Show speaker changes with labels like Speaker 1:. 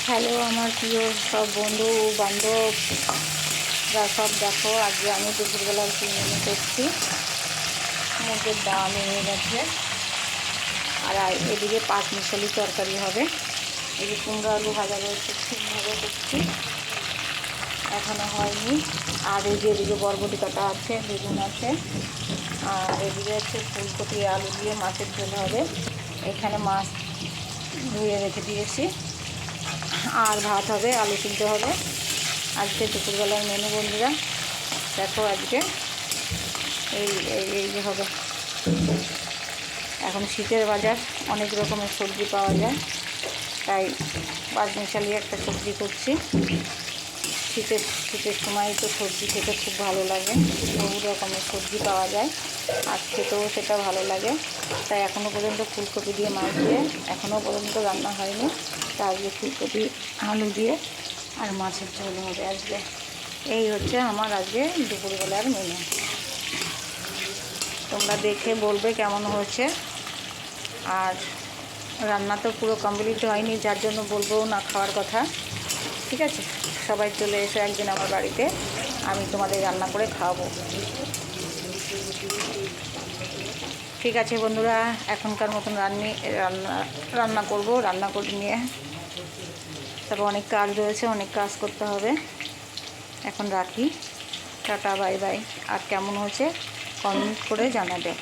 Speaker 1: Hello আমার প্রিয় সব বন্ধু বান্ধবরা সব দেখো, আজকে আমি দুপুরবেলার কি মেনু করছি। মুগের ডাল হয়ে গেছে, আর এদিকে পাঁচমিশালি তরকারি হবে। এই যে কুমড়ো আলু ভাজা রয়েছে, ঠিকভাবে করছি, এখনও হয়নি। আর এই যে এদিকে বরবটি কাটা আছে, বেগুন আছে, আর এদিকে হচ্ছে ফুলকপি আলু দিয়ে মাছের ঝোল হবে। এখানে মাছ ধুয়ে রেখে দিয়েছি, আর ভাত হবে, আলু সিদ্ধ হবে। আজকে দুপুরবেলার মেনু বন্ধুরা দেখো, আজকে এই এই যে হবে। এখন শীতের বাজার, অনেক রকমের সবজি পাওয়া যায়, তাই পাঁচমিশালি একটা সবজি করছি। শীতের সময় তো সবজি খেতে খুব ভালো লাগে, বহু রকমের সবজি পাওয়া যায়, আর খেতেও সেটা ভালো লাগে। তাই এখনও পর্যন্ত ফুলকপি দিয়ে মাছ দিয়ে এখনও পর্যন্ত রান্না হয়নি। তাই আজকে ফুলকপি আলু দিয়ে আর মাছের ঝোল হবে আজকে। এই হচ্ছে আমার আজকে দুপুরবেলার মেনু। তোমরা দেখে বলবে কেমন হয়েছে। আর রান্না তো পুরো কমপ্লিট হয়নি, যার জন্য বলবো না খাওয়ার কথা। ঠিক আছে, সবাই চলে এসো একদিন আমার বাড়িতে, আমি তোমাদের রান্না করে খাওয়াবো। ঠিক আছে বন্ধুরা, এখনকার মতন রান্না করব। রান্না করে নিয়ে তারপর অনেক কাজ রয়েছে, অনেক কাজ করতে হবে। এখন রাখি, টাটা বাই বাই। আর কেমন হয়েছে কমেন্ট করে জানাবে।